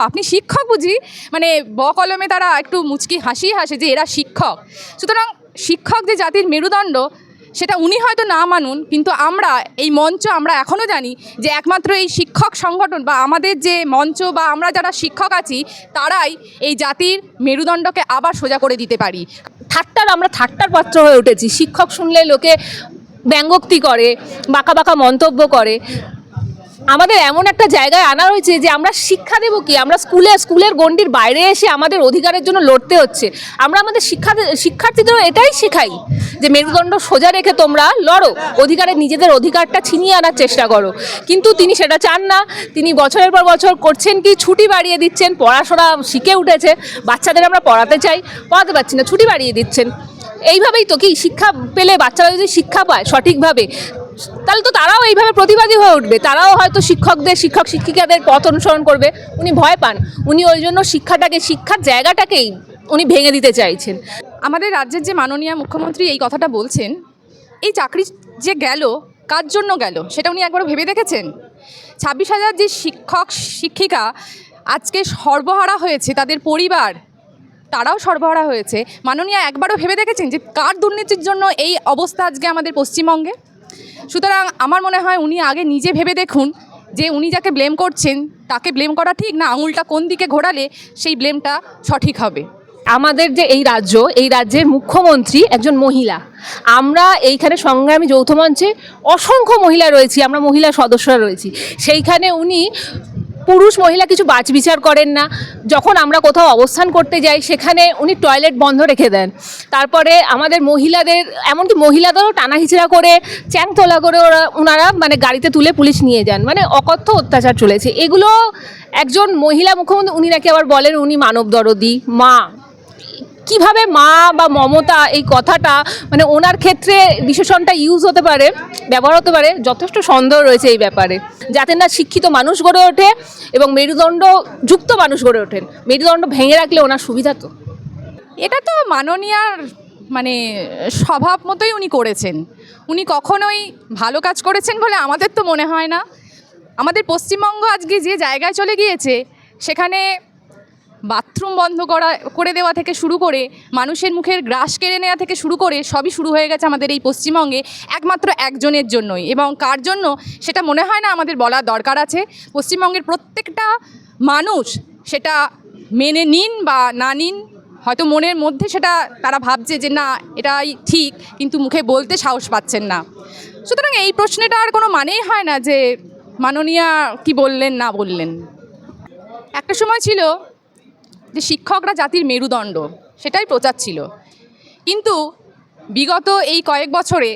আপনি শিক্ষক বুঝি মানে বকলমে তারা একটু মুচকি হাসি হাসে যে এরা শিক্ষক। সুতরাং শিক্ষক যে জাতির মেরুদণ্ড সেটা উনি হয়তো না মানুন, কিন্তু আমরা এই মঞ্চ আমরা এখনও জানি যে একমাত্র এই শিক্ষক সংগঠন বা আমাদের যে মঞ্চ বা আমরা যারা শিক্ষক আছি তারাই এই জাতির মেরুদণ্ডকে আবার সোজা করে দিতে পারি। আমরা ঠাট্টার পাত্র হয়ে উঠেছি। শিক্ষক শুনলে লোকে ব্যঙ্গোক্তি করে, বাঁকা বাঁকা মন্তব্য করে। আমাদের এমন একটা জায়গায় আনা হয়েছে যে আমরা শিক্ষা দেবো কি? আমরা স্কুলের গণ্ডির বাইরে এসে আমাদের অধিকারের জন্য লড়তে হচ্ছে। আমরা আমাদের শিক্ষার্থীদেরও এটাই শেখাই যে মেরুদণ্ড সোজা রেখে তোমরা লড়ো, নিজেদের অধিকারটা ছিনিয়ে আনার চেষ্টা করো। কিন্তু তিনি সেটা চান না। তিনি বছরের পর বছর করছেন কি, ছুটি বাড়িয়ে দিচ্ছেন। পড়াশোনা শিখে উঠেছে, বাচ্চাদের আমরা পড়াতে চাই, পড়াতে পারছি না, ছুটি বাড়িয়ে দিচ্ছেন। এইভাবেই তো কি শিক্ষা পেলে বাচ্চারা যদি শিক্ষা পায় সঠিকভাবে, তাহলে তো তারাও এইভাবে প্রতিবাদী হয়ে উঠবে। তারাও হয়তো শিক্ষক শিক্ষিকাদের পথ অনুসরণ করবে। উনি ভয় পান, উনি ওই জন্য শিক্ষার জায়গাটাকেই উনি ভেঙে দিতে চাইছেন। আমাদের রাজ্যের যে মাননীয় মুখ্যমন্ত্রী এই কথাটা বলছেন, এই চাকরি যে গেল কার জন্য গেল সেটা উনি একবারও ভেবে দেখেছেন? 26,000 যে শিক্ষক শিক্ষিকা আজকে সর্বহারা হয়েছে, তাদের পরিবার তারাও সর্বহারা হয়েছে, মাননীয় একবারও ভেবে দেখেছেন যে কার দুর্নীতির জন্য এই অবস্থা আজকে আমাদের পশ্চিমবঙ্গে? সুতরাং আমার মনে হয় উনি আগে নিজে ভেবে দেখুন যে উনি যাকে ব্লেম করছেন তাকে ব্লেম করা ঠিক না, আঙুলটা কোন দিকে ঘোরালে সেই ব্লেমটা সঠিক হবে। আমাদের যে এই রাজ্যের মুখ্যমন্ত্রী একজন মহিলা। আমরা এইখানে সংগ্রামী যৌথ মঞ্চে অসংখ্য মহিলা রয়েছি, আমরা মহিলা সদস্যরা রয়েছি। সেইখানে উনি পুরুষ মহিলা কিছু বাছবিচার করেন না। যখন আমরা কোথাও অবস্থান করতে যাই সেখানে উনি টয়লেট বন্ধ রেখে দেন। তারপরে আমাদের মহিলাদের, এমনকি মহিলাদেরও টানা হিচড়া করে, চ্যাং তোলা করে ওনারা মানে গাড়িতে তুলে পুলিশ নিয়ে যান। মানে অকথ্য অত্যাচার চলেছে। এগুলো একজন মহিলা মুখ্যমন্ত্রী, উনি নাকি আবার বলেন উনি মানব দরদি মা। কিভাবে মা বা মমতা এই কথাটা মানে ওনার ক্ষেত্রে বিশেষণটা ব্যবহার হতে পারে, যথেষ্ট সন্দেহ রয়েছে এই ব্যাপারে। যাতে না শিক্ষিত মানুষ গড়ে ওঠে এবং মেরুদণ্ড যুক্ত মানুষ গড়ে ওঠেন। মেরুদণ্ড ভেঙে রাখলে ওনার সুবিধা তো। এটা তো মাননীয়ার মানে স্বভাব মতোই উনি করেছেন। উনি কখনোই ভালো কাজ করেছেন বলে আমাদের তো মনে হয় না। আমাদের পশ্চিমবঙ্গ আজকে যে জায়গায় চলে গিয়েছে, সেখানে বাথরুম বন্ধ করে দেওয়া থেকে শুরু করে মানুষের মুখের গ্রাস কেড়ে নেওয়া থেকে শুরু করে সবই শুরু হয়ে গেছে আমাদের এই পশ্চিমবঙ্গে একমাত্র একজনের জন্যই। এবং কার জন্য সেটা মনে হয় না আমাদের বলার দরকার আছে। পশ্চিমবঙ্গের প্রত্যেকটা মানুষ সেটা মেনে নিন বা না নিন, হয়তো মনের মধ্যে সেটা তারা ভাবছে যে না এটাই ঠিক, কিন্তু মুখে বলতে সাহস পাচ্ছেন না। সুতরাং এই প্রশ্নটা আর কোনো মানেই হয় না যে মাননীয়া কি বললেন না বললেন। একটা সময় ছিল যে শিক্ষকরা জাতির মেরুদণ্ড, সেটাই প্রচার ছিল। কিন্তু বিগত এই কয়েক বছরে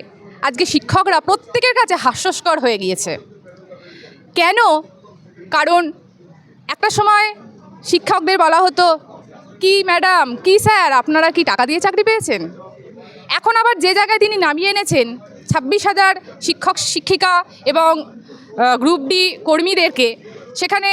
আজকে শিক্ষকরা প্রত্যেকের কাছে হাস্যস্কর হয়ে গিয়েছে। কেন? কারণ একটা সময় শিক্ষকদের বলা হতো কি ম্যাডাম, কি স্যার, আপনারা কি টাকা দিয়ে চাকরি পেয়েছেন? এখন আবার যে জায়গায় তিনি নামিয়ে এনেছেন 26,000 শিক্ষক শিক্ষিকা এবং গ্রুপ ডি কর্মীদেরকে, সেখানে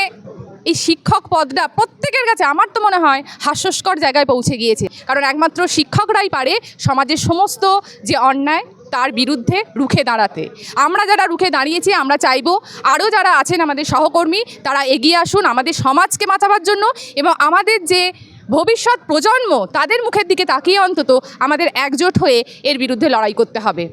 এই শিক্ষক পদটা প্রত্যেকের কাছে আমার তো মনে হয় হাস্যস্কর জায়গায় পৌঁছে গিয়েছে। কারণ একমাত্র শিক্ষকরাই পারে সমাজের সমস্ত যে অন্যায় তার বিরুদ্ধে রুখে দাঁড়াতে। আমরা যারা রুখে দাঁড়িয়েছি, আমরা চাইবো আরও যারা আছেন আমাদের সহকর্মী তারা এগিয়ে আসুন আমাদের সমাজকে বাঁচাবার জন্য, এবং আমাদের যে ভবিষ্যৎ প্রজন্ম তাদের মুখের দিকে তাকিয়ে অন্তত আমাদের একজোট হয়ে এর বিরুদ্ধে লড়াই করতে হবে।